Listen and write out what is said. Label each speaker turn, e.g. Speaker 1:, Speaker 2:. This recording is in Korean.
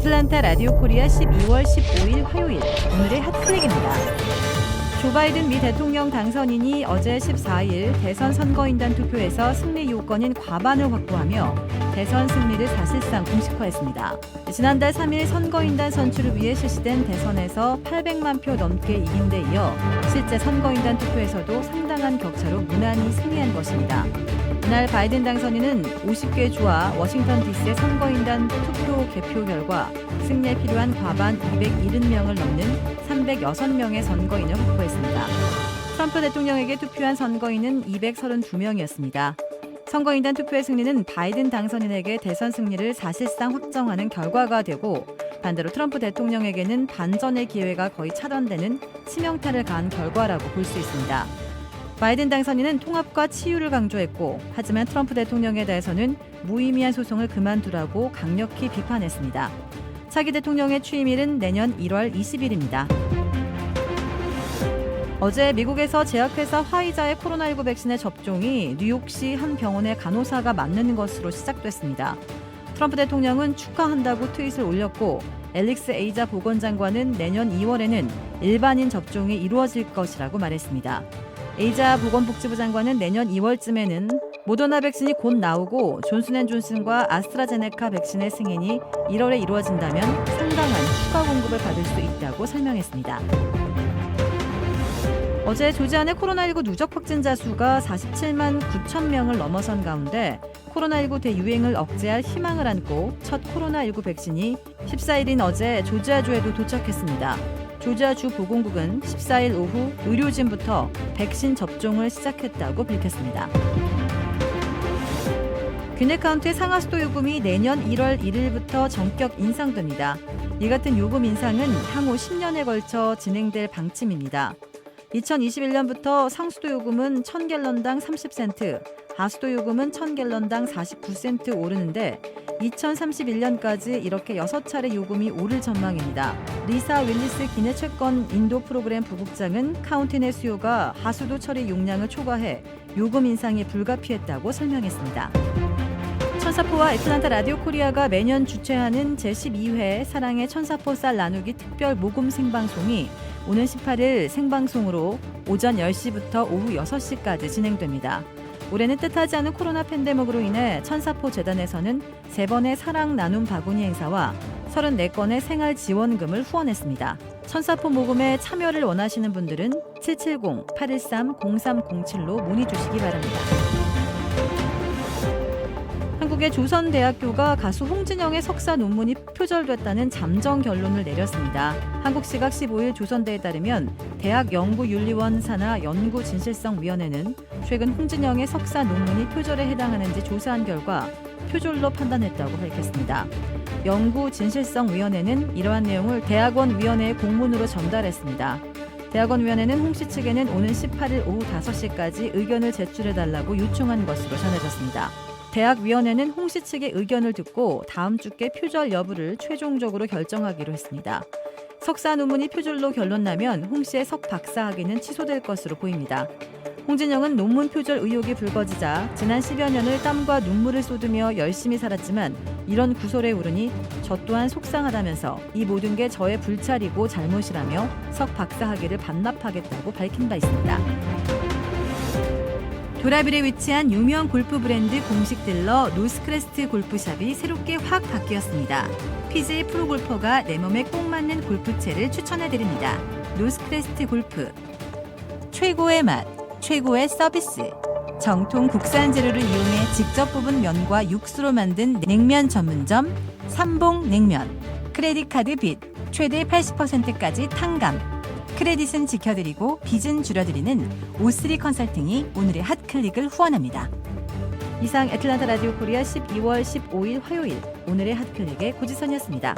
Speaker 1: 애틀란타 라디오 코리아 12월 15일 화요일 오늘의 핫클릭입니다. 조 바이든 미 대통령 당선인이 어제 14일 대선 선거인단 투표에서 승리 요건인 과반을 확보하며 대선 승리를 사실상 공식화했습니다. 지난달 3일 선거인단 선출을 위해 실시된 대선에서 800만 표 넘게 이긴 데 이어 실제 선거인단 투표에서도 상당한 격차로 무난히 승리한 것입니다. 이날 바이든 당선인은 50개 주와 워싱턴 DC의 선거인단 투표 개표 결과 승리에 필요한 과반 270명을 넘는 306명의 선거인을 확보했습니다. 트럼프 대통령에게 투표한 선거인은 232명이었습니다. 선거인단 투표의 승리는 바이든 당선인에게 대선 승리를 사실상 확정하는 결과가 되고 반대로 트럼프 대통령에게는 반전의 기회가 거의 차단되는 치명타를 가한 결과라고 볼 수 있습니다. 바이든 당선인은 통합과 치유를 강조했고 하지만 트럼프 대통령에 대해서는 무의미한 소송을 그만두라고 강력히 비판했습니다. 차기 대통령의 취임일은 내년 1월 20일입니다. 어제 미국에서 제약회사 화이자의 코로나19 백신의 접종이 뉴욕시 한 병원의 간호사가 맞는 것으로 시작됐습니다. 트럼프 대통령은 축하한다고 트윗을 올렸고 앨릭스 에이자 보건장관은 내년 2월에는 일반인 접종이 이루어질 것이라고 말했습니다. 에이자 보건복지부 장관은 내년 2월쯤에는 모더나 백신이 곧 나오고 존슨앤존슨과 아스트라제네카 백신의 승인이 1월에 이루어진다면 상당한 추가 공급을 받을 수 있다고 설명했습니다. 어제 조지아 내 코로나19 누적 확진자 수가 47만 9천 명을 넘어선 가운데 코로나19 대유행을 억제할 희망을 안고 첫 코로나19 백신이 14일인 어제 조지아주에도 도착했습니다. 조지아주 보건국은 14일 오후 의료진부터 백신 접종을 시작했다고 밝혔습니다. 귀네카운트의 상하수도 요금이 내년 1월 1일부터 전격 인상됩니다. 이 같은 요금 인상은 향후 10년에 걸쳐 진행될 방침입니다. 2021년부터 상수도 요금은 1,000갤런당 30센트, 하수도 요금은 1,000갤런당 49센트 오르는데 2031년까지 이렇게 6차례 요금이 오를 전망입니다. 리사 윌리스 기내 채권 인도 프로그램 부국장은 카운티 내 수요가 하수도 처리 용량을 초과해 요금 인상이 불가피했다고 설명했습니다. 천사포와 애틀란타 라디오 코리아가 매년 주최하는 제12회 사랑의 천사포 쌀 나누기 특별 모금 생방송이 오는 18일 생방송으로 오전 10시부터 오후 6시까지 진행됩니다. 올해는 뜻하지 않은 코로나 팬데믹으로 인해 천사포 재단에서는 3번의 사랑 나눔 바구니 행사와 34건의 생활 지원금을 후원했습니다. 천사포 모금에 참여를 원하시는 분들은 770-813-0307로 문의 주시기 바랍니다. 한국의 조선대학교가 가수 홍진영의 석사 논문이 표절됐다는 잠정 결론을 내렸습니다. 한국시각 15일 조선대에 따르면 대학연구윤리원 산하 연구진실성위원회는 최근 홍진영의 석사 논문이 표절에 해당하는지 조사한 결과 표절로 판단했다고 밝혔습니다. 연구진실성위원회는 이러한 내용을 대학원위원회에 공문으로 전달했습니다. 대학원위원회는 홍씨 측에는 오는 18일 오후 5시까지 의견을 제출해달라고 요청한 것으로 전해졌습니다. 대학위원회는 홍씨 측의 의견을 듣고 다음 주께 표절 여부를 최종적으로 결정하기로 했습니다. 석사 논문이 표절로 결론나면 홍씨의 석박사 학위는 취소될 것으로 보입니다. 홍진영은 논문 표절 의혹이 불거지자 지난 10여 년을 땀과 눈물을 쏟으며 열심히 살았지만 이런 구설에 오르니 저 또한 속상하다면서 이 모든 게 저의 불찰이고 잘못이라며 석박사 학위를 반납하겠다고 밝힌 바 있습니다. 도라빌에 위치한 유명 골프 브랜드 공식 딜러 노스크레스트 골프샵이 새롭게 확 바뀌었습니다. PGA 프로골퍼가 내 몸에 꼭 맞는 골프채를 추천해드립니다. 노스크레스트 골프. 최고의 맛, 최고의 서비스. 정통 국산 재료를 이용해 직접 뽑은 면과 육수로 만든 냉면 전문점 삼봉냉면. 크레딧 카드 빚 최대 80%까지 탕감. 크레딧은 지켜드리고 빚은 줄여드리는 O3 컨설팅이 오늘의 핫클릭을 후원합니다. 이상 애틀란타 라디오 코리아 12월 15일 화요일 오늘의 핫클릭의 고지선이었습니다.